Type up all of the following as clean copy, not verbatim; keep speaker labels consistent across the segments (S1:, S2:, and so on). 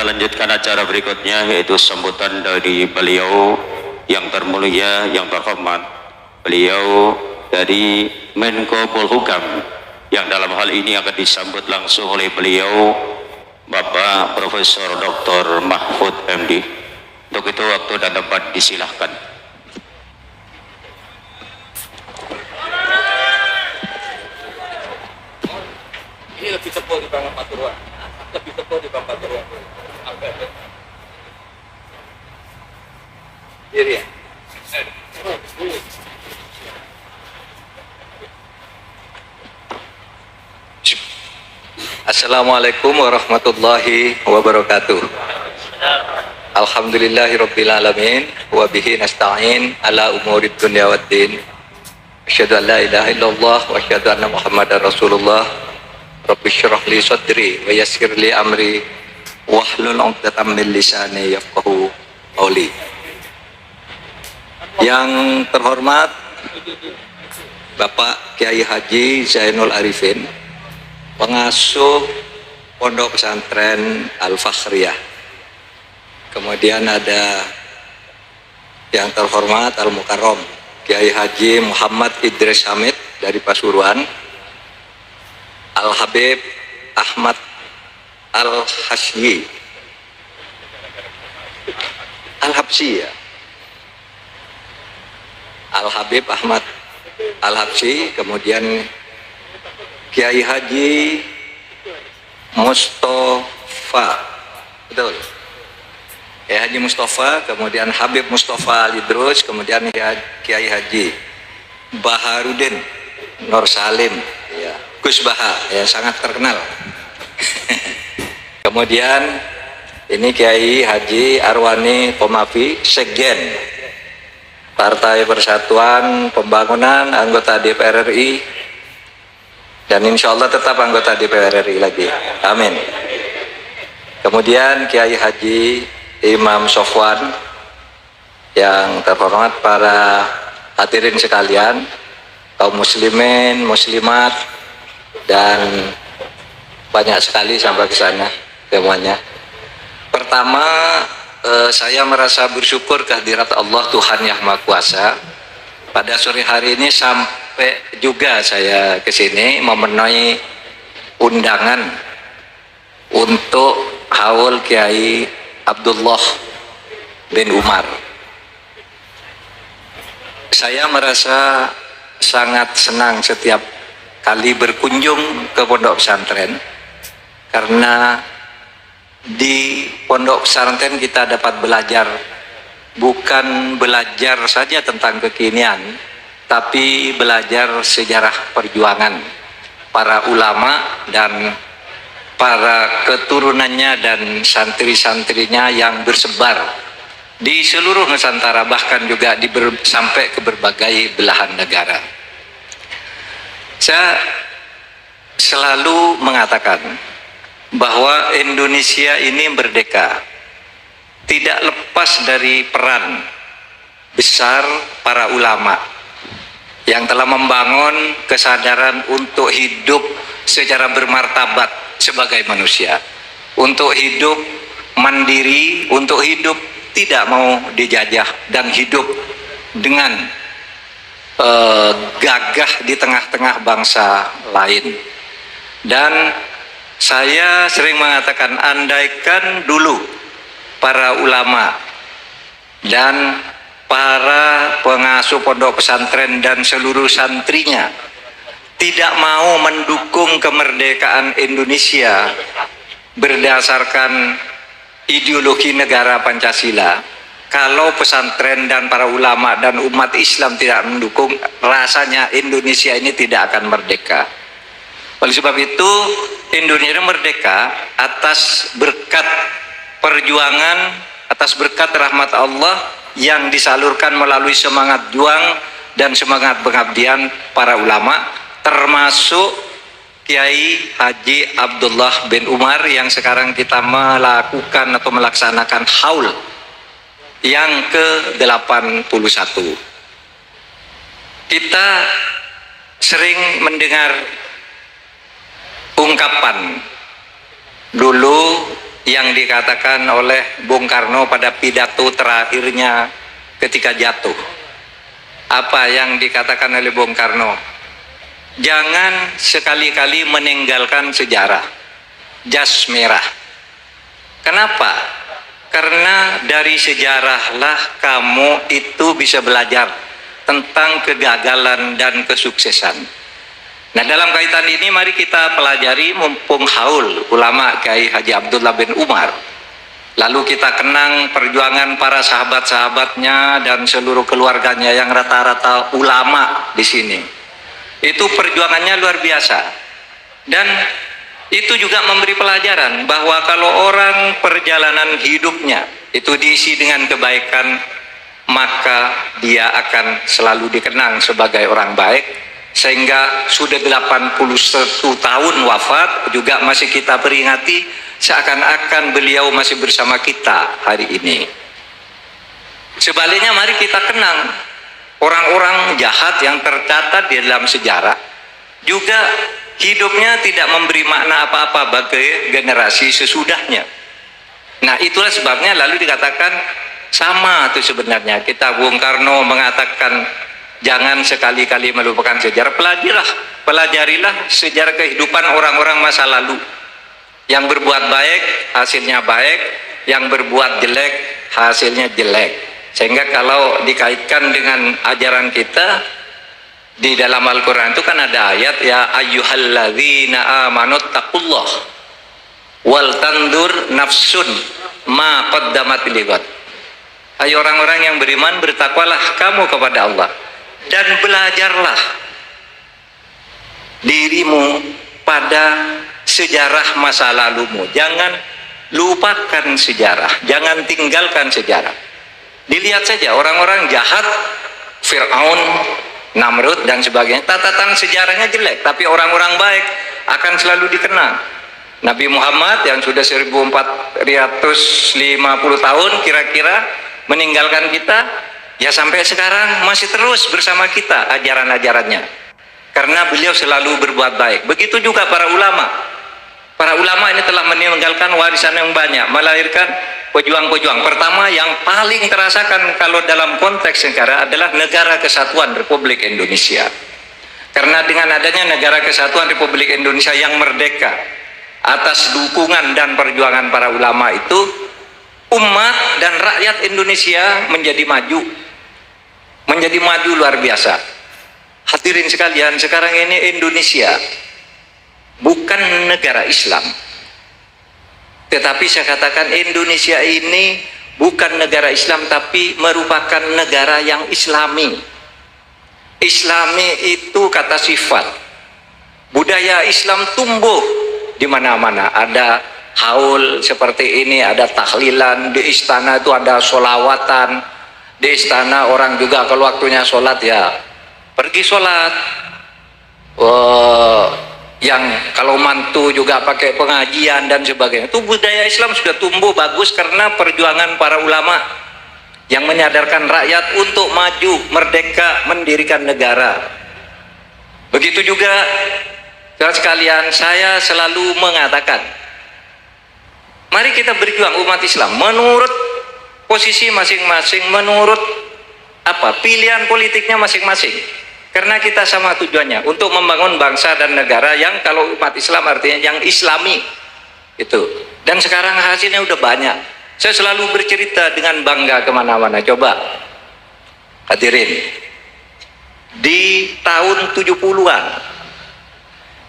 S1: kita lanjutkan acara berikutnya, yaitu sambutan dari beliau yang termulia, yang terhormat, beliau dari Menko Polhukam, yang dalam hal ini akan disambut langsung oleh beliau Bapak Profesor Dr. Mahfud MD. Untuk itu waktu dan tempat disilahkan.
S2: Ini lebih tebal di Bang Paturuan. Lebih tebal di Bang Paturuan. Diri ya? Assalamualaikum warahmatullahi wabarakatuh. Alhamdulillahirabbil alamin wa bihi nasta'in ala umurid dunya waddin. Asyhadu an la ilaha illallah wa asyhadu anna Muhammadar Rasulullah. Rabbi syrah li sadri wa yassir li amri wahlul 'uqdatam min lisani yafqahu qawli. Yang terhormat Bapak Kiai Haji Zainul Arifin, pengasuh Pondok Pesantren Al-Fakhriyah. Kemudian ada yang terhormat Al-Mukarram Kiai Haji Muhammad Idris Hamid dari Pasuruan, Al-Habib Ahmad Al-Hasyi Al-Habsyi ya, Al-Habib Ahmad Al-Habsyi. Kemudian Kiai Haji Mustafa, betul, Kiai Haji Mustafa, kemudian Habib Mustafa Al-Idrus, kemudian Kiai Haji Baharudin Nur Salim ya, Gus Baha ya, sangat terkenal. Kemudian ini Kiai Haji Arwani Pomafi, Sekjen Partai Persatuan Pembangunan, anggota DPR RI, dan insya Allah tetap anggota DPR RI lagi, amin. Kemudian Kiai Haji Imam Sofwan, yang terhormat para hadirin sekalian, kaum muslimin, muslimat, dan banyak sekali sampai ke sana semuanya. Pertama, saya merasa bersyukur kehadirat Allah Tuhan Yang Maha Kuasa. Pada sore hari ini sampai juga saya ke sini memenuhi undangan untuk haul Kiai Abdullah bin Umar. Saya merasa sangat senang setiap kali berkunjung ke pondok pesantren, karena di pondok pesantren kita dapat belajar, bukan belajar saja tentang kekinian, tapi belajar sejarah perjuangan para ulama dan para keturunannya dan santri-santrinya yang bersebar di seluruh Nusantara, bahkan juga sampai ke berbagai belahan negara. Saya selalu mengatakan bahwa Indonesia ini merdeka tidak lepas dari peran besar para ulama yang telah membangun kesadaran untuk hidup secara bermartabat sebagai manusia, untuk hidup mandiri, untuk hidup tidak mau dijajah, dan hidup dengan gagah di tengah-tengah bangsa lain. Dan saya sering mengatakan, andaikan dulu para ulama dan para pengasuh pondok pesantren dan seluruh santrinya tidak mau mendukung kemerdekaan Indonesia berdasarkan ideologi negara Pancasila, kalau pesantren dan para ulama dan umat Islam tidak mendukung, rasanya Indonesia ini tidak akan merdeka. Oleh sebab itu, Indonesia merdeka atas berkat perjuangan, atas berkat rahmat Allah yang disalurkan melalui semangat juang dan semangat pengabdian para ulama, termasuk Kiai Haji Abdullah bin Umar yang sekarang kita melakukan atau melaksanakan haul yang ke-81. Kita sering mendengar ungkapan dulu yang dikatakan oleh Bung Karno pada pidato terakhirnya ketika jatuh. Apa yang dikatakan oleh Bung Karno? Jangan sekali-kali meninggalkan sejarah. Jas merah. Kenapa? Karena dari sejarahlah kamu itu bisa belajar tentang kegagalan dan kesuksesan. Nah, dalam kaitan ini mari kita pelajari mumpung haul ulama Kiai Haji Abdullah bin Umar. Lalu kita kenang perjuangan para sahabat-sahabatnya dan seluruh keluarganya yang rata-rata ulama di sini. Itu perjuangannya luar biasa. Dan itu juga memberi pelajaran bahwa kalau orang perjalanan hidupnya itu diisi dengan kebaikan, maka dia akan selalu dikenang sebagai orang baik. Sehingga sudah 81 tahun wafat juga masih kita peringati, seakan-akan beliau masih bersama kita hari ini. Sebaliknya mari kita kenang orang-orang jahat yang tercatat di dalam sejarah, juga hidupnya tidak memberi makna apa-apa bagi generasi sesudahnya. Nah, itulah sebabnya lalu dikatakan sama itu sebenarnya. Kita Bung Karno mengatakan jangan sekali-kali melupakan sejarah. Pelajarilah sejarah kehidupan orang-orang masa lalu. Yang berbuat baik, hasilnya baik. Yang berbuat jelek, hasilnya jelek. Sehingga kalau dikaitkan dengan ajaran kita, di dalam Al-Quran itu kan ada ayat, ya ayyuhalladzina amanu taqullah wal tandur nafsun ma qaddamat lighad. Hai orang-orang yang beriman, bertakwalah kamu kepada Allah. Dan belajarlah dirimu pada sejarah masa lalumu. Jangan lupakan sejarah, jangan tinggalkan sejarah. Dilihat saja orang-orang jahat, Fir'aun, Namrud dan sebagainya, catatan sejarahnya jelek, tapi orang-orang baik akan selalu dikenang. Nabi Muhammad yang sudah 1450 tahun kira-kira meninggalkan kita, ya sampai sekarang masih terus bersama kita ajaran-ajarannya, karena beliau selalu berbuat baik. Begitu juga para ulama. Para ulama ini telah meninggalkan warisan yang banyak, melahirkan pejuang-pejuang. Pertama yang paling terasakan kalau dalam konteks negara adalah Negara Kesatuan Republik Indonesia. Karena dengan adanya Negara Kesatuan Republik Indonesia yang merdeka atas dukungan dan perjuangan para ulama itu, umat dan rakyat Indonesia menjadi maju luar biasa. Hadirin sekalian, sekarang ini Indonesia bukan negara Islam, tetapi saya katakan Indonesia ini bukan negara Islam, tapi merupakan negara yang Islami. Islami itu kata sifat. Budaya Islam tumbuh di mana-mana. Ada haul seperti ini, ada tahlilan, di istana itu ada sholawatan, di istana orang juga kalau waktunya sholat ya pergi sholat. Yang kalau mantu juga pakai pengajian dan sebagainya. Itu budaya Islam sudah tumbuh bagus karena perjuangan para ulama yang menyadarkan rakyat untuk maju, merdeka, mendirikan negara. Begitu juga sekalian, saya selalu mengatakan, mari kita berjuang umat Islam menurut posisi masing-masing, menurut pilihan politiknya masing-masing. Karena kita sama tujuannya untuk membangun bangsa dan negara yang kalau umat Islam artinya yang Islami itu. Dan sekarang hasilnya udah banyak. Saya selalu bercerita dengan bangga kemana-mana. Coba hadirin, di tahun 70-an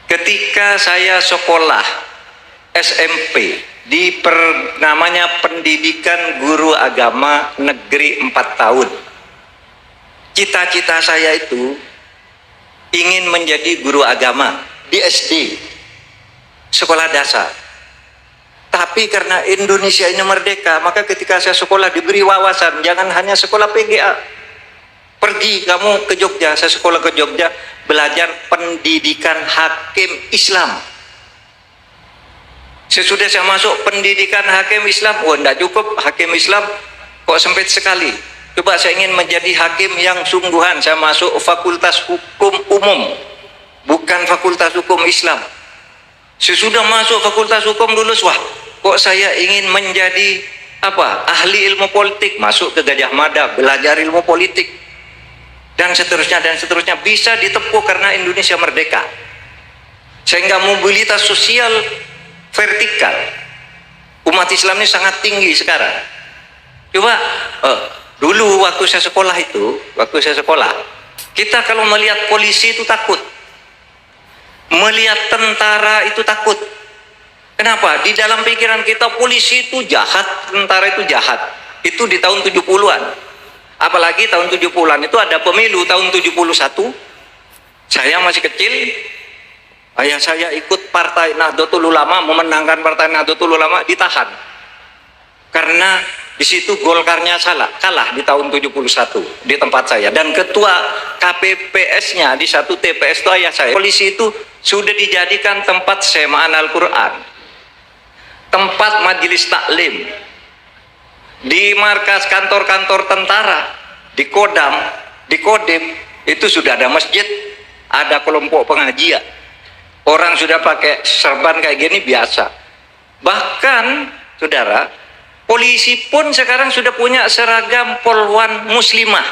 S2: ketika saya sekolah SMP di namanya Pendidikan Guru Agama Negeri 4 tahun, cita-cita saya itu ingin menjadi guru agama di SD, sekolah dasar. Tapi karena Indonesia ini merdeka, maka ketika saya sekolah diberi wawasan, jangan hanya sekolah PGA. Pergi kamu ke Jogja, saya sekolah ke Jogja, belajar pendidikan hakim Islam. Sesudah saya masuk pendidikan hakim Islam, enggak cukup hakim Islam, kok sempit sekali. Coba saya ingin menjadi hakim yang sungguhan, saya masuk fakultas hukum umum, bukan fakultas hukum Islam. Sesudah masuk fakultas hukum lulus, wah kok saya ingin menjadi ahli ilmu politik, masuk ke Gajah Mada, belajar ilmu politik, dan seterusnya bisa ditempuh karena Indonesia merdeka. Sehingga mobilitas sosial vertikal umat Islam ini sangat tinggi sekarang. Coba dulu waktu saya sekolah, kita kalau melihat polisi itu takut, melihat tentara itu takut. Kenapa? Di dalam pikiran kita polisi itu jahat, tentara itu jahat. Itu di tahun 70-an. Apalagi tahun 70-an itu ada pemilu tahun 71. Saya masih kecil. Ayah saya ikut Partai Nahdlatul Ulama, memenangkan Partai Nahdlatul Ulama, ditahan. Karena di situ Golkarnya kalah di tahun 71 di tempat saya. Dan ketua KPPS-nya di satu TPS itu ayah saya. Polisi itu sudah dijadikan tempat semaan Al-Quran, tempat majelis taklim, di markas kantor-kantor tentara, di Kodam, di Kodim, itu sudah ada masjid, ada kelompok pengajian. Orang sudah pakai serban kayak gini biasa. Bahkan, saudara, polisi pun sekarang sudah punya seragam polwan muslimah.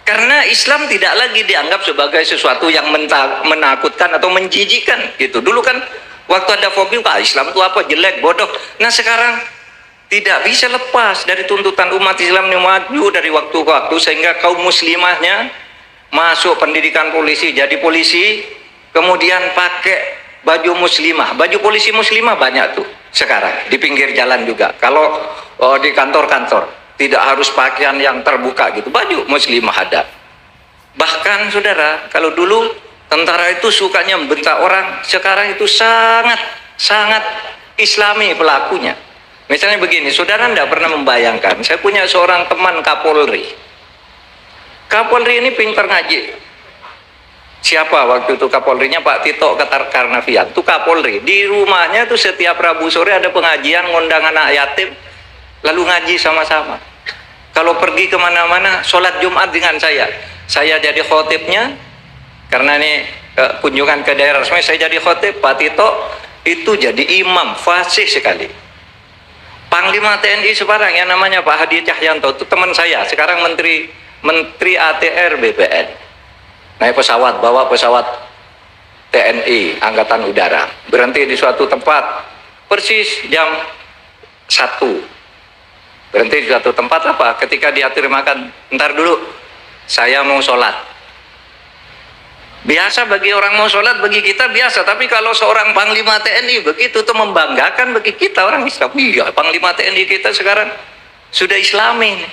S2: Karena Islam tidak lagi dianggap sebagai sesuatu yang menakutkan atau menjijikkan gitu. Dulu kan waktu ada fobia, Islam itu apa, jelek, bodoh. Nah sekarang tidak bisa lepas dari tuntutan umat Islam yang maju dari waktu ke waktu, sehingga kaum muslimahnya masuk pendidikan polisi, jadi polisi, kemudian pakai baju muslimah. Baju polisi muslimah banyak tuh sekarang, di pinggir jalan juga. Kalau di kantor-kantor, tidak harus pakaian yang terbuka gitu, baju muslimah ada. Bahkan saudara, kalau dulu tentara itu sukanya membentak orang, sekarang itu sangat islami pelakunya. Misalnya begini, saudara tidak pernah membayangkan, saya punya seorang teman Kapolri. Kapolri ini pintar ngaji. Siapa waktu itu Kapolrinya? Pak Tito Karnavian. Itu Kapolri. Di rumahnya tuh setiap Rabu sore ada pengajian, ngundang anak yatim, lalu ngaji sama-sama. Kalau pergi kemana-mana, sholat Jumat dengan saya jadi khotibnya. Karena ini kunjungan ke daerah resmi, saya jadi khotib, Pak Tito itu jadi imam, fasih sekali. Panglima TNI sekarang yang namanya Pak Hadi Cahyanto, itu teman saya, sekarang Menteri ATR BPN. Naik pesawat, bawa pesawat TNI Angkatan Udara, berhenti di suatu tempat persis jam 1. Berhenti di suatu tempat ketika diatur makan, ntar dulu saya mau sholat. Biasa bagi orang mau sholat, bagi kita biasa. Tapi kalau seorang Panglima TNI begitu, itu membanggakan bagi kita orang Islam. Iya, Panglima TNI kita sekarang sudah Islami.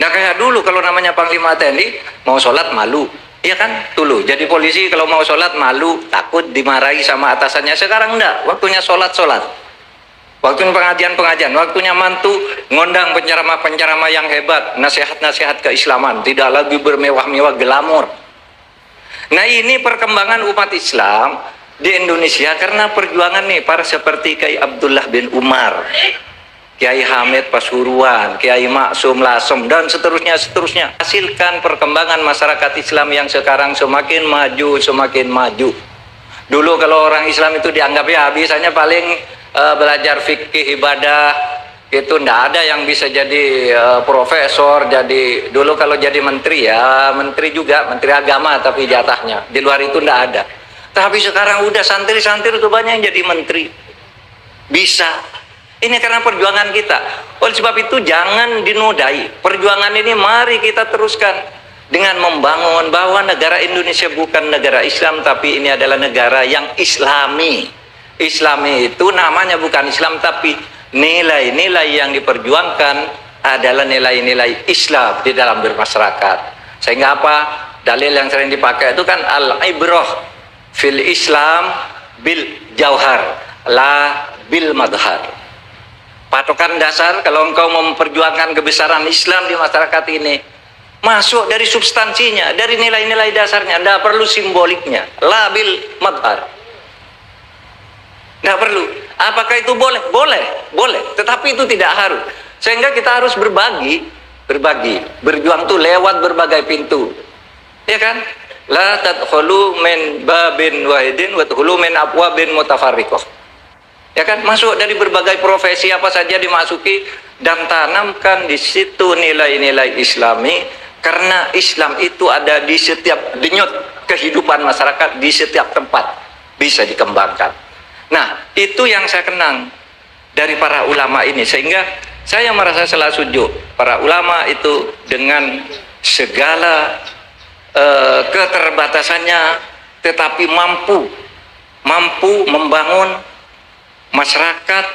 S2: Nah kayak dulu kalau namanya Panglima TNI mau sholat malu, iya kan? Dulu jadi polisi kalau mau sholat malu, takut dimarahi sama atasannya. Sekarang enggak, waktunya sholat. Waktunya pengajian, waktunya mantu ngondang penceramah yang hebat, nasihat-nasihat keislaman, tidak lagi bermewah-mewah glamor. Nah ini perkembangan umat Islam di Indonesia karena perjuangan nih para seperti Kiai Abdullah bin Umar, Kiai Hamid Pasuruan, Kiai Maksum Lasem, dan seterusnya. Hasilkan perkembangan masyarakat Islam yang sekarang semakin maju. Dulu kalau orang Islam itu dianggap ya bisanya paling belajar fikih ibadah, itu ndak ada yang bisa jadi profesor. Jadi dulu kalau jadi menteri ya menteri juga, menteri agama tapi jatahnya, di luar itu ndak ada. Tapi sekarang udah santri-santri itu banyak yang jadi menteri, bisa. Ini karena perjuangan kita. Oleh sebab itu jangan dinodai perjuangan ini, mari kita teruskan dengan membangun bahwa negara Indonesia bukan negara Islam, tapi ini adalah negara yang Islami. Islami itu namanya bukan Islam, tapi nilai-nilai yang diperjuangkan adalah nilai-nilai Islam di dalam bermasyarakat. Sehingga apa? Dalil yang sering dipakai itu kan al-ibrah fil Islam bil jauhar la bil madhar. Patokan dasar kalau engkau memperjuangkan kebesaran Islam di masyarakat ini, masuk dari substansinya, dari nilai-nilai dasarnya, tidak perlu simboliknya. La bil madhar. Nggak perlu. Apakah itu boleh? Boleh. Tetapi itu tidak harus. Sehingga kita harus berbagi. Berjuang tuh lewat berbagai pintu. Ya kan? La tadkhulu min babin wahidin wa tadkhulu min abwabin mutafarriqah. Ya kan, masuk dari berbagai profesi apa saja dimasuki, dan tanamkan di situ nilai-nilai Islami, karena Islam itu ada di setiap denyut kehidupan masyarakat, di setiap tempat bisa dikembangkan. Nah, itu yang saya kenang dari para ulama ini, sehingga saya merasa selalu setuju para ulama itu dengan segala keterbatasannya, tetapi mampu membangun masyarakat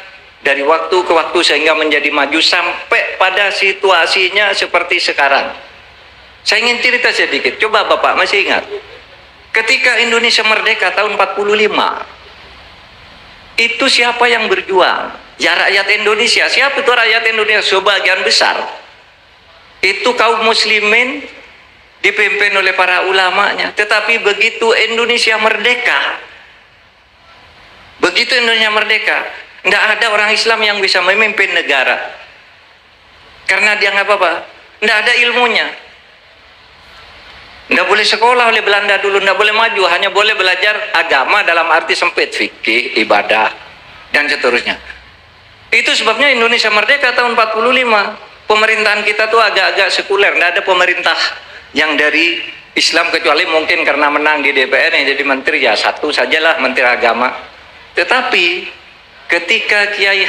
S2: dari waktu ke waktu sehingga menjadi maju sampai pada situasinya seperti sekarang. Saya ingin cerita sedikit. Coba Bapak masih ingat ketika Indonesia merdeka tahun 45, itu siapa yang berjuang? Ya rakyat Indonesia. Siapa itu rakyat Indonesia? Sebagian besar itu kaum muslimin dipimpin oleh para ulamanya. Tetapi begitu Indonesia merdeka, tidak ada orang Islam yang bisa memimpin negara, karena dia nggak apa-apa, tidak ada ilmunya. Tidak boleh sekolah oleh Belanda dulu, tidak boleh maju, hanya boleh belajar agama dalam arti sempit, fikih, ibadah, dan seterusnya. Itu sebabnya Indonesia merdeka tahun 45. Pemerintahan kita tuh agak-agak sekuler, tidak ada pemerintah yang dari Islam, kecuali mungkin karena menang di DPR yang jadi menteri, ya satu sajalah menteri agama. Tetapi ketika Kiai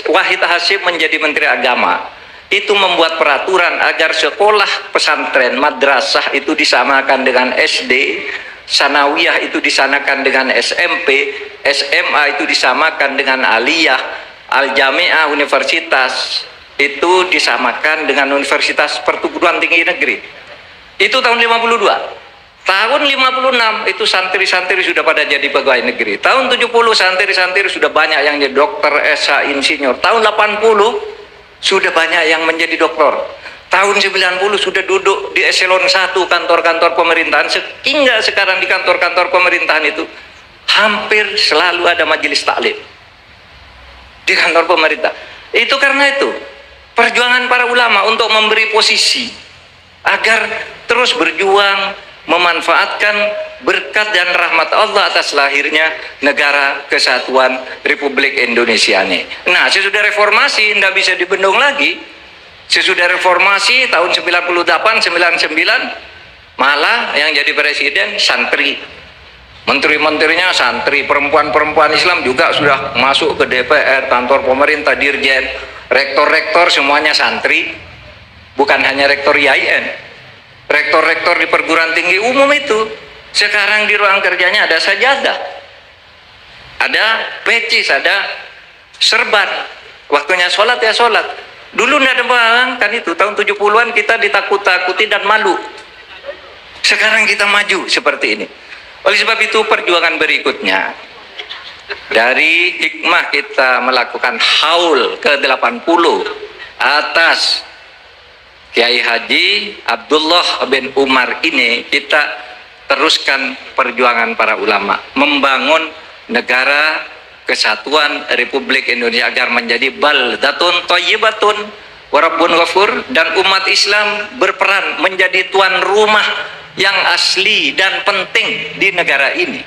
S2: Wahid Hasyim menjadi menteri agama, itu membuat peraturan agar sekolah pesantren madrasah itu disamakan dengan SD, sanawiyah itu disamakan dengan SMP, SMA itu disamakan dengan aliyah, al-jami'ah universitas itu disamakan dengan universitas perguruan tinggi negeri. Itu tahun 52. Tahun 56 itu santri-santri sudah pada jadi pegawai negeri. Tahun 70 santri-santri sudah banyak yang jadi dokter, esa, insinyur. Tahun 80 sudah banyak yang menjadi doktor. Tahun 90 sudah duduk di eselon 1 kantor-kantor pemerintahan. Hingga sekarang di kantor-kantor pemerintahan itu hampir selalu ada majelis taklim di kantor pemerintah. Itu karena itu perjuangan para ulama untuk memberi posisi agar terus berjuang memanfaatkan berkat dan rahmat Allah atas lahirnya negara kesatuan Republik Indonesia ini. Nah, sesudah reformasi tidak bisa dibendung lagi. Sesudah reformasi tahun 98, 99 malah yang jadi presiden santri. Menteri-menterinya santri, perempuan-perempuan Islam juga sudah masuk ke DPR, kantor pemerintah, dirjen, rektor-rektor semuanya santri. Bukan hanya rektor IAIN. Rektor-rektor di perguruan tinggi umum itu sekarang di ruang kerjanya ada sajadah, ada pecis, ada serban. Waktunya sholat ya sholat. Dulu tidak ada bang, kan itu tahun 70-an kita ditakut-takuti dan malu. Sekarang kita maju seperti ini. Oleh sebab itu perjuangan berikutnya, dari hikmah kita melakukan haul ke-80 atas Kiai Haji Abdullah bin Umar ini, kita teruskan perjuangan para ulama membangun negara kesatuan Republik Indonesia agar menjadi baldatun thayyibatun wa rabbun ghafur, dan umat Islam berperan menjadi tuan rumah yang asli dan penting di negara ini.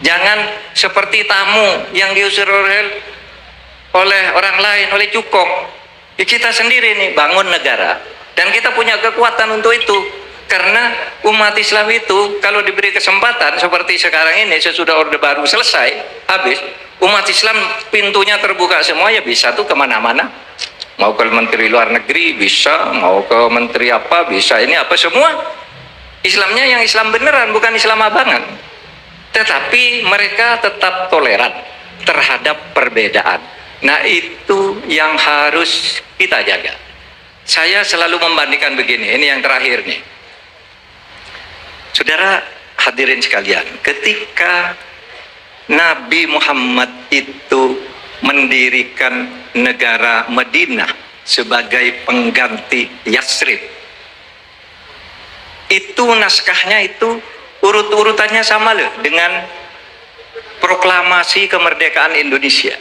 S2: Jangan seperti tamu yang diusir oleh orang lain, oleh cukong. Kita sendiri nih bangun negara, dan kita punya kekuatan untuk itu, karena umat Islam itu kalau diberi kesempatan seperti sekarang ini, sesudah Orde Baru selesai habis, umat Islam pintunya terbuka semua, ya bisa tuh kemana-mana, mau ke menteri luar negeri bisa, mau ke menteri apa bisa, ini apa semua Islamnya yang Islam beneran, bukan Islam abangan. Tetapi mereka tetap toleran terhadap perbedaan. Nah, itu yang harus kita jaga. Saya selalu membandingkan begini, ini yang terakhir nih. Saudara hadirin sekalian, ketika Nabi Muhammad itu mendirikan negara Madinah sebagai pengganti Yatsrib, itu naskahnya itu urut-urutannya sama loh dengan proklamasi kemerdekaan Indonesia.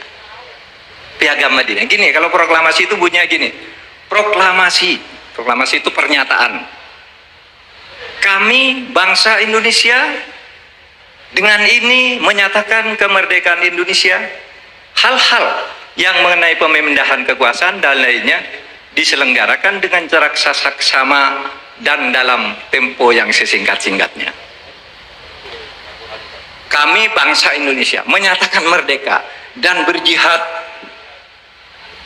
S2: Piagam Madinah. Gini, kalau proklamasi itu bunyinya gini. Proklamasi itu pernyataan. Kami bangsa Indonesia dengan ini menyatakan kemerdekaan Indonesia hal-hal yang mengenai pemindahan kekuasaan dan lainnya diselenggarakan dengan jarak saksama dan dalam tempo yang sesingkat-singkatnya. Kami bangsa Indonesia menyatakan merdeka dan berjihad,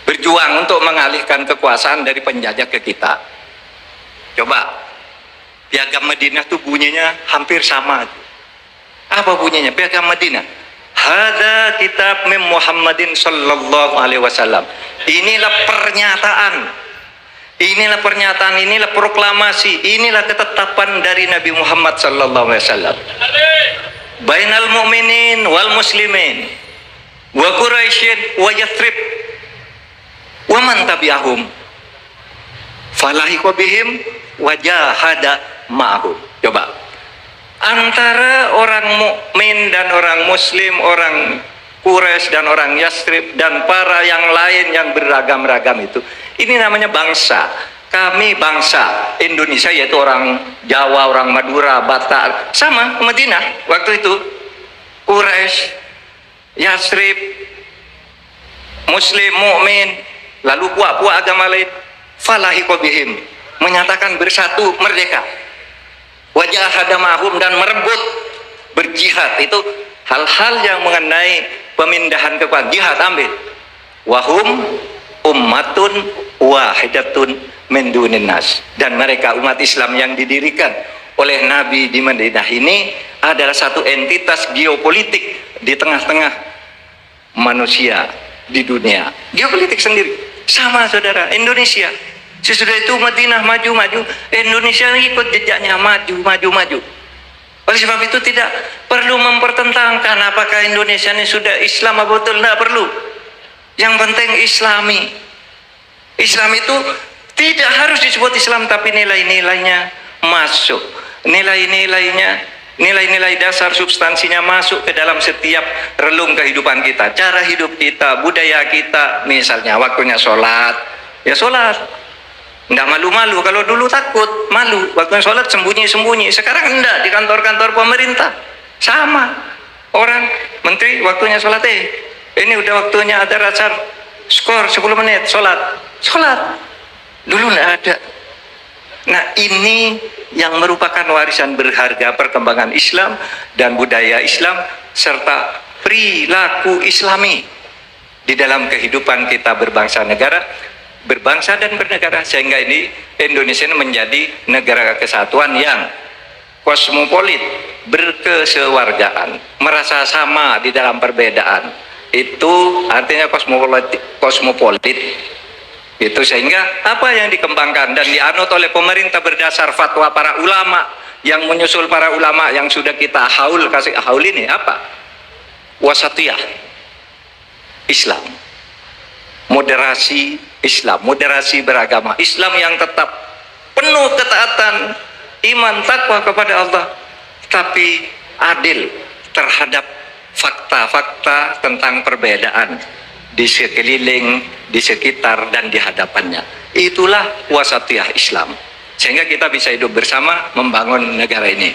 S2: berjuang untuk mengalihkan kekuasaan dari penjajah ke kita. Coba, Piagam Madinah itu bunyinya hampir sama. Apa bunyinya Piagam Madinah? Hada kitab min Muhammadin sallallahu alaihi wasallam. Inilah pernyataan. Inilah pernyataan, inilah proklamasi, inilah ketetapan dari Nabi Muhammad sallallahu alaihi wasallam. Bainal mu'minin wal muslimin wa Quraisyin wa Yathrib wa man tabi'ahum falahiqa bihim wa jahada ma'ahum. Coba, antara orang mukmin dan orang muslim, orang Quraisy dan orang Yathrib dan para yang lain yang beragam-ragam itu, ini namanya bangsa. Kami bangsa Indonesia, yaitu orang Jawa, orang Madura, Batak, sama Madinah waktu itu. Quraisy, Yathrib, Muslim, mukmin, lalu puak-puak agama lain, falahiqa bihim, menyatakan bersatu merdeka. Wajah hadamahum, dan merebut, berjihad. Itu hal-hal yang mengenai pemindahan kekuasaan, jihad ambil. Wahum ummatun wahidatun min dunin nas, dan mereka umat Islam yang didirikan oleh Nabi di Madinah ini adalah satu entitas geopolitik di tengah-tengah manusia di dunia. Geopolitik sendiri sama, saudara. Indonesia sesudah itu Madinah maju-maju, Indonesia ikut jejaknya, maju. Oleh sebab itu tidak perlu mempertentangkan apakah Indonesia ini sudah Islam atau betul, tidak perlu. Yang penting Islami. Islam itu tidak harus disebut Islam, tapi nilai-nilainya masuk. Nilai-nilainya, nilai-nilai dasar substansinya masuk ke dalam setiap relung kehidupan kita. Cara hidup kita, budaya kita. Misalnya waktunya sholat, ya sholat. Tidak malu-malu. Kalau dulu takut, malu. Waktunya sholat sembunyi-sembunyi. Sekarang enggak, di kantor-kantor pemerintah. Sama. Orang, menteri waktunya sholat, ini udah waktunya ada asar, skor 10 menit, sholat. Dulu tidak ada. Nah, ini yang merupakan warisan berharga perkembangan Islam dan budaya Islam serta perilaku Islami di dalam kehidupan kita berbangsa negara, berbangsa dan bernegara, sehingga ini Indonesia menjadi negara kesatuan yang kosmopolit, berkesewargaan, merasa sama di dalam perbedaan. Itu artinya kosmopolit. Itu sehingga apa yang dikembangkan dan dianut oleh pemerintah berdasar fatwa para ulama, yang menyusul para ulama yang sudah kita kasih haul ini apa? Wasatiyah Islam, moderasi Islam, moderasi beragama Islam yang tetap penuh ketaatan, iman, takwa kepada Allah, tapi adil terhadap fakta-fakta tentang perbedaan di sekeliling, di sekitar, dan di hadapannya. Itulah wasatiyah Islam, sehingga kita bisa hidup bersama membangun negara ini.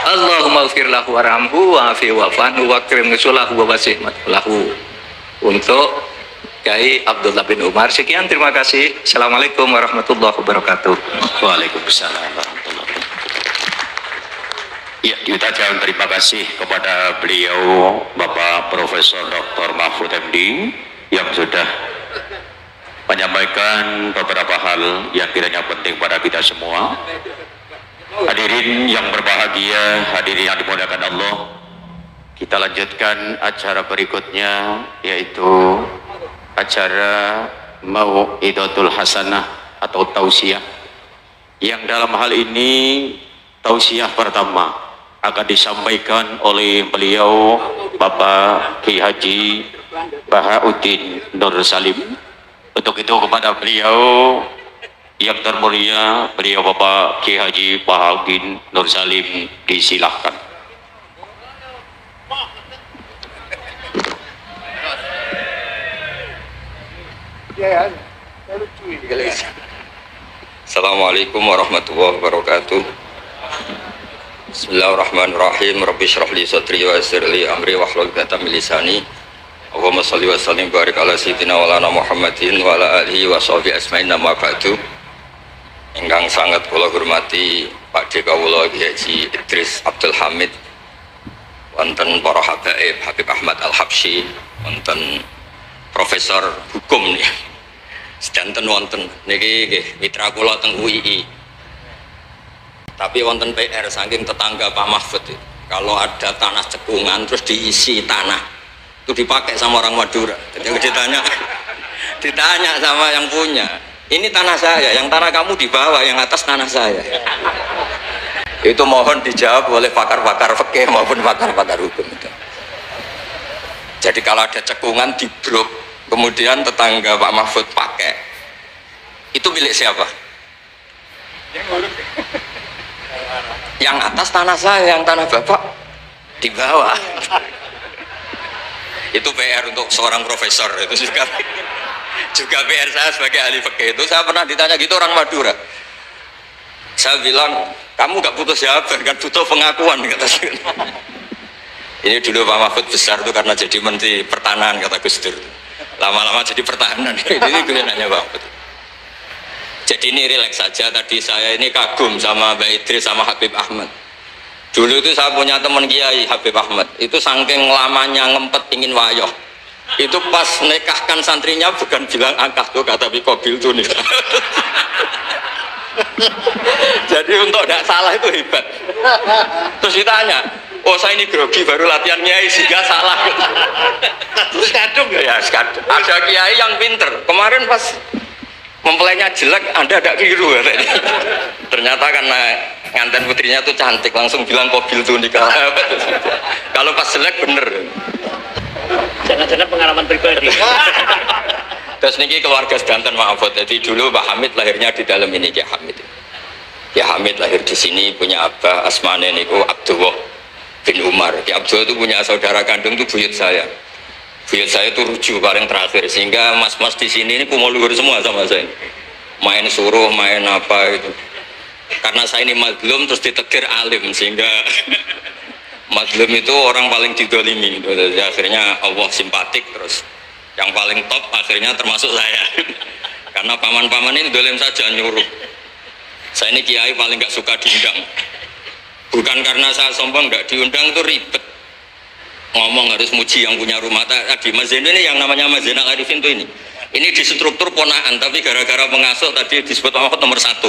S2: Allahumma ghfir lahu warhamhu wa'afi wa'fanhu wa akrim nusulahu wa wasih lahu. Untuk Kiai Abdullah bin Umar. Sekian, terima kasih. Assalamualaikum warahmatullahi wabarakatuh.
S1: Waalaikumsalam warahmatullahi wabarakatuh. Ya, kita ucapkan terima kasih kepada beliau Bapak Profesor Dr. Mahfud MD yang sudah menyampaikan beberapa hal yang kiranya penting pada kita semua. Hadirin yang berbahagia, hadirin yang dimuliakan Allah, kita lanjutkan acara berikutnya, yaitu acara Mau'idatul Hasanah atau tausiah, yang dalam hal ini tausiah pertama akan disampaikan oleh beliau Bapak Ki Haji Bahauddin Nur Salim. Untuk itu kepada beliau yang termulia, beliau Bapak Ki Haji Bahauddin Nur Salim, disilahkan.
S3: Assalamualaikum warahmatullahi wabarakatuh. Bismillahirrahmanirrahim. Rabbi shrah li sadri wa yassir li amri wahlul 'uqdatam min lisani Allahumma sholli wa sallim barik ala sayyidina wa lana Muhammadin wa ala alihi wa sahbihi asma'in nama ba'du. Ingkang sangat kula hormati Pak Kawula Haji Idris Abdul Hamid, wonten para habaib Habib Ahmad Al-Habsyi, wonten Profesor Hukum nih. Sedanten wonten niki nggih mitra kula teng UII. Tapi wonten PR saking tetangga Pak Mahfud. Kalau ada tanah cekungan terus diisi tanah, itu dipakai sama orang Madura. Jadi ditanya sama yang punya, ini tanah saya, yang tanah kamu di bawah, yang atas tanah saya. Itu mohon dijawab oleh pakar-pakar fikih maupun pakar-pakar hukum itu. Jadi kalau ada cekungan di blok, kemudian tetangga Pak Mahfud pakai, itu milik siapa? Yang atas tanah saya, yang tanah bapak di bawah. Itu PR untuk seorang profesor, itu juga PR saya sebagai ahli fikih. Itu saya pernah ditanya gitu orang Madura. Saya bilang, kamu gak butuh jawaban, kan butuh pengakuan, kata saya. Ini dulu Pak Mahfud besar tuh karena jadi Menteri Pertanahan, kata Gus Dur. Lama-lama jadi pertahanan. Ini gue nanya Pak Mahfud. Jadi ini rileks saja. Tadi saya ini kagum sama Mbak Idris sama Habib Ahmad. Dulu itu saya punya teman kiai Habib Ahmad. Itu saking lamanya ngempet ingin wayoh. Itu pas nikahkan santrinya bukan bilang angkah tuh kata Bikobil tuh nih. Jadi untuk tidak salah itu hebat. Terus ditanya, oh saya ini grogi baru latihan kiai sehingga salah. Terus kadung ya, kadung. Ada kiai yang pinter. Kemarin pas mempelainya jelek, Anda tidak keliru katanya. Ternyata karena nganten putrinya tuh cantik, langsung bilang Kobil tuh nikah. Kalau pas jelek bener.
S4: Jangan-jangan pengalaman pribadi.
S3: Terus niki keluarga sedanten maafot. Jadi dulu Pak Hamid lahirnya di dalam ini, Ki Hamid. Ki Hamid lahir di sini, punya abah asmane niku Abdullah bin Umar. Ki Abdullah itu punya saudara kandung itu buyut saya. Buyut saya itu rujuk paling terakhir, sehingga mas-mas di sini ini kumuluhur semua sama saya. Main suruh, main apa itu. Karena saya ini madlum terus ditegur alim, sehingga madlum itu orang paling didolimi. Jadi akhirnya Allah simpatik, terus yang paling top akhirnya termasuk saya. Karena paman-paman ini dolim saja nyuruh. Saya ini kiai paling nggak suka diundang. Bukan karena saya sombong, nggak diundang itu ribet. Ngomong harus muji yang punya rumah. Tadi Mas Zainal ini yang namanya Mas Zainal Arifin tuh ini di struktur ponaan, tapi gara-gara pengasuh tadi disebut Mahfud nomor 1.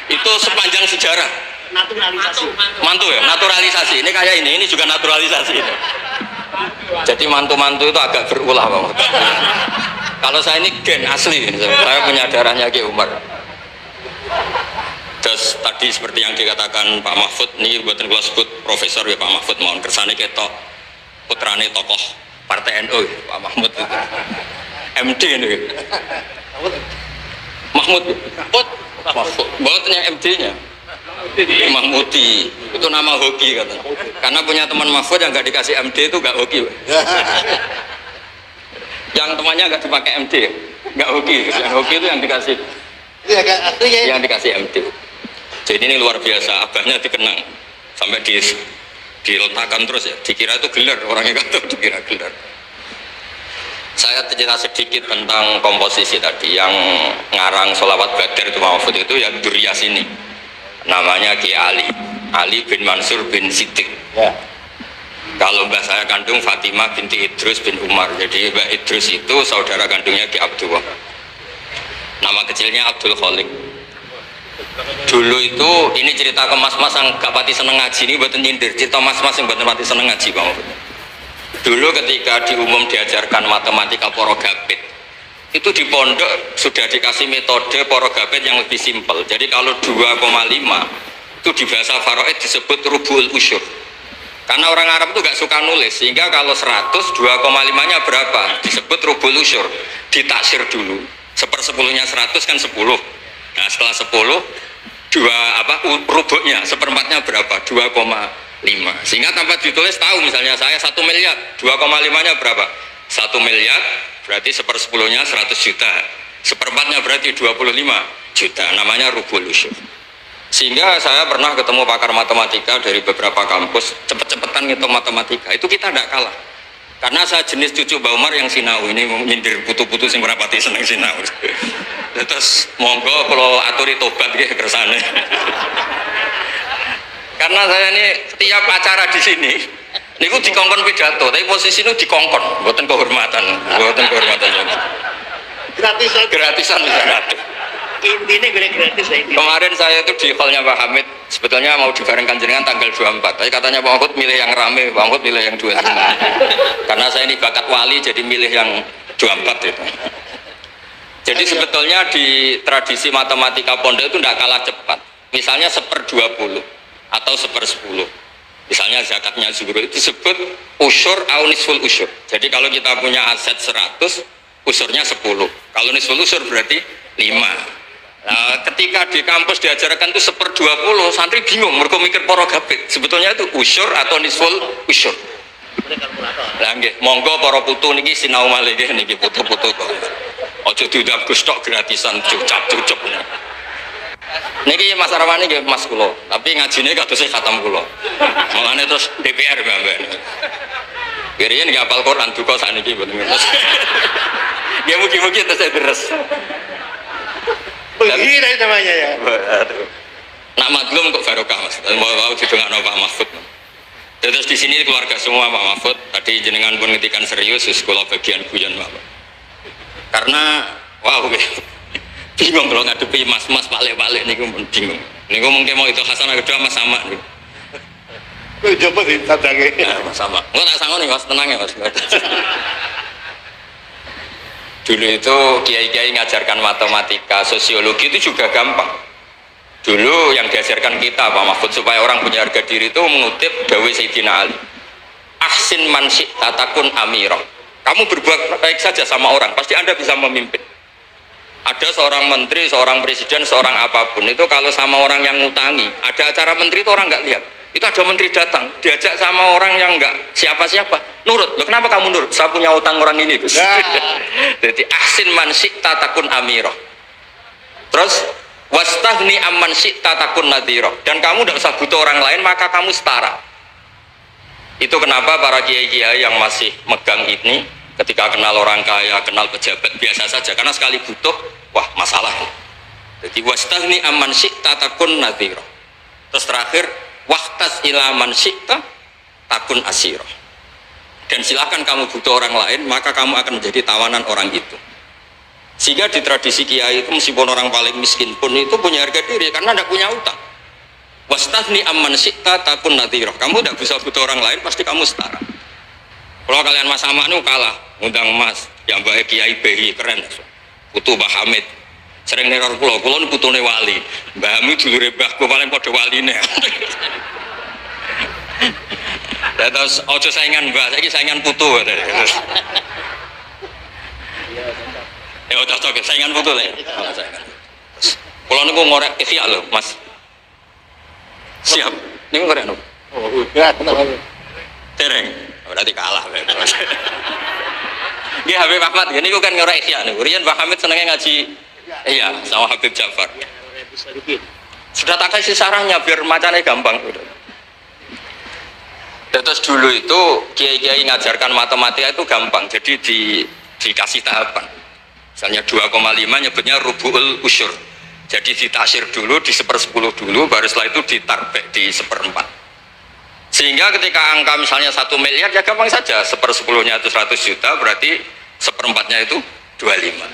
S3: Itu sepanjang sejarah
S4: Naturalisasi.
S3: mantu ya, naturalisasi. Ini kayak ini juga naturalisasi. Jadi mantu-mantu itu agak berulah Pak Mahfud. Kalau saya ini gen asli, saya punya darahnya Ki Umar. Terus tadi seperti yang dikatakan Pak Mahfud, ini buatan kula sebut profesor ya Pak Mahfud, mohon kersane ketok putrane tokoh Partai NU Pak Mahmud itu. MD ini. Mahmud. Mahmud. Buatnya MD-nya. Mahmudi. Itu nama hoki katanya. Karena punya teman Mahfud yang nggak dikasih MD itu nggak hoki. Yang temannya nggak dipakai MD, nggak hoki. Yang hoki itu yang dikasih. Yang dikasih MD. Jadi ini luar biasa, abahnya dikenang sampai diletakkan terus ya, dikira itu gelar, orangnya kan tuh dikira gelar. Saya cerita sedikit tentang komposisi tadi, yang ngarang sholawat Badar itu Mahfud itu ya Duryas ini, namanya Ki Ali bin Mansur bin Siddiq. Ya. Kalau mbah saya kandung Fatimah binti Idrus bin Umar, jadi mbah Idrus itu saudara kandungnya Ki Abdullah. Nama kecilnya Abdul Khalik. Dulu itu ini cerita ke mas-mas yang gak pati seneng ngaji, ini buatan nyindir cerita mas-mas yang buatan pati seneng ngaji Bang. Dulu ketika di umum diajarkan matematika porogapit, itu di pondok sudah dikasih metode porogapit yang lebih simpel. Jadi kalau 2,5 itu di bahasa Faraid disebut rubul usyur. Karena orang Arab itu gak suka nulis, sehingga kalau 100 2,5 nya berapa disebut rubul usyur, ditaksir dulu. 1/10-nya 100 kan 10. Nah setelah 10 rubuknya, 1/4-nya berapa? 2,5. Sehingga tanpa ditulis tahu, misalnya saya 1 miliar, 2,5 nya berapa? 1 miliar berarti 1/10-nya 100 juta, 1/4-nya berarti 25 juta, namanya rubul usyur. Sehingga saya pernah ketemu pakar matematika dari beberapa kampus, cepet-cepetan ngitung matematika, itu kita tidak kalah. Karena saya jenis cucu Mbak Umar yang sinau ini nyindir putu-putu sing merapati seneng sinau. Terus monggo kalau aturi tobat nggih kersane. Karena saya ini setiap acara di sini niku dikongkon pidato, tapi posisi itu dikongkon, mboten kehormatan, mboten kehormatan. Gratisan bisa ada.
S4: Intinya gue gratis ya.
S3: Kemarin saya itu di hallnya Pak Hamid, sebetulnya mau dibarengkan jenengan tanggal 24, tapi katanya Pak Mahfud milih yang rame, Pak Mahfud milih yang 25. Karena saya ini bakat wali, jadi milih yang 24 itu. Jadi sebetulnya di tradisi matematika pondok itu tidak kalah cepat. Misalnya 1/20 atau 1/10. Misalnya zakatnya zuhur itu disebut usyur au nisful usyur. Jadi kalau kita punya aset 100, usurnya 10. Kalau nisful usyur berarti 5. Nah, ketika di kampus diajarkan itu 1/20, santri bingung, mereka mikir para gabit. Sebetulnya itu usyur atau nisful usyur. Lah nggih, monggo para putu niki sinau malih nggih niki putu-putu kok. Aja diundang Gus tok gratisan cucap-cucup. Niki Mas Arwani nggih Mas kula, tapi ngajine kadose khatam kula. Mulane terus DPR mbak. Kirian nggih hafal Quran duka sakniki mboten ngertos. Nggih mugi-mugi terus deres.
S5: Begini namanya ya.
S3: Nak maklum kok barokah Mas. Mau didongakno Pak Mahfud. Terus di sini keluarga semua Pak Mahfud. Tadi jenengan pun ngetikan serius sekolah bagian guyon Pak. Karena wow bingung kalau ngadepi mas-mas balik-balik niku bingung. Niku mungkin mau itu Hasanah kedua Mas sama niku.
S5: Kowe coba ditadangi.
S3: Mas sama. Enggak tak sangoni Mas, tenang ya Mas. Dulu itu kiai-kiai ngajarkan matematika, sosiologi itu juga gampang. Dulu yang diajarkan kita Pak Mahfud supaya orang punya harga diri itu mengutip dawuh Sayyidina Ali. Ahsin man syi'ta takun amirah. Kamu berbuat baik saja sama orang, pasti Anda bisa memimpin. Ada seorang menteri, seorang presiden, seorang apapun itu kalau sama orang yang ngutangi, ada acara menteri itu orang nggak lihat. Itu ada menteri datang, diajak sama orang yang nggak siapa-siapa, nurut. Loh kenapa kamu nurut? Saya punya utang orang ini Gus. Jadi ahsin man syi'ta takun amirah. Terus wastahni amman syi'ta takun nadhirah. Dan kamu tidak usah butuh orang lain, maka kamu setara. Itu kenapa para kiai-kiai yang masih megang ini ketika kenal orang kaya, kenal pejabat biasa saja, karena sekali butuh, wah masalah. Jadi wastahni amman syi'ta takun nadhirah. Terus terakhir waqtas ila man syi'ta takun asirah. Dan silakan kamu butuh orang lain, maka kamu akan menjadi tawanan orang itu. Sehingga di tradisi kiai itu meskipun orang paling miskin pun itu punya harga diri karena tidak punya utang. Wastahni amman syi'ta takun nadhirah. Kamu tidak bisa butuh orang lain, pasti kamu setara. Kalau kalian Mas Sama itu kalah, ngundang Mas yang baik kiai BI keren, putu Mbah Hamid. Sering neror kula ini putune wali. Mbah Hamid dulure mbahku paling padha waline. Terus ojo saingan Mbah, saiki saingan putu. Ya cocok saingan putu lah. Saingan. Kula niku ngorek ikhya lho, Mas. Siap. Niku ngorek nopo?
S5: Oh, udah kenapa?
S3: Tereng. Berarti kalah. Nggih Habib Ahmad, niku kan ngorek ikhya niku. Riyen Mbah Hamid senenge ngaji. Iya, sama Habib Ja'far. Sudah tak kasih sarannya biar macamnya gampang. Terus dulu itu kiai-kiai ngajarkan matematika itu gampang, jadi dikasih tahapan. Misalnya 2,5 nyebutnya rubu'ul usyur. Jadi ditaksir dulu, di 1/10 dulu, baru setelah itu ditarbek di 1/4. Sehingga ketika angka misalnya 1 miliar ya gampang saja, 1/10-nya itu 100 juta, berarti 1/4-nya itu 25.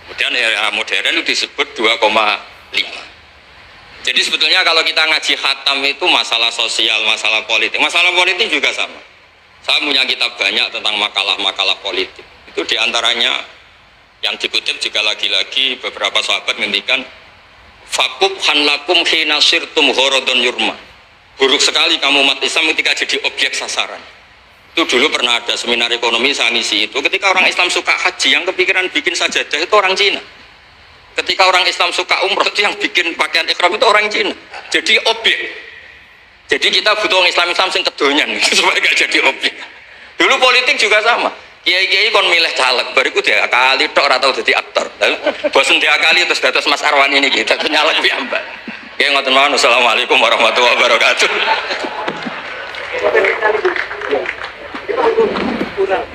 S3: Kemudian era modern itu disebut 2,5. Jadi sebetulnya kalau kita ngaji khatam itu masalah sosial, masalah politik. Masalah politik juga sama. Saya punya kitab banyak tentang makalah-makalah politik. Itu diantaranya yang dikutip juga lagi-lagi beberapa sahabat ngendikan fakub hanlakum hina sirtum horodon yurma. Buruk sekali kamu umat Islam ketika jadi objek sasaran. Itu dulu pernah ada seminar ekonomi saya ngisi itu. Ketika orang Islam suka haji, yang kepikiran bikin sajadah itu orang Cina. Ketika orang Islam suka umroh itu yang bikin pakaian ihram itu orang Cina. Jadi objek. Jadi kita butuh orang Islam sing kedonyan supaya gak jadi objek. Dulu politik juga sama. Kiai-kiai kon milih caleg, bariku dia kali tok ora tau dadi aktor. Bosen dia kali terus dados Mas Arwani ini kita nyalek piyambak. Nggih ngoten mawon. Assalamualaikum warahmatullahi wabarakatuh.
S2: kurang.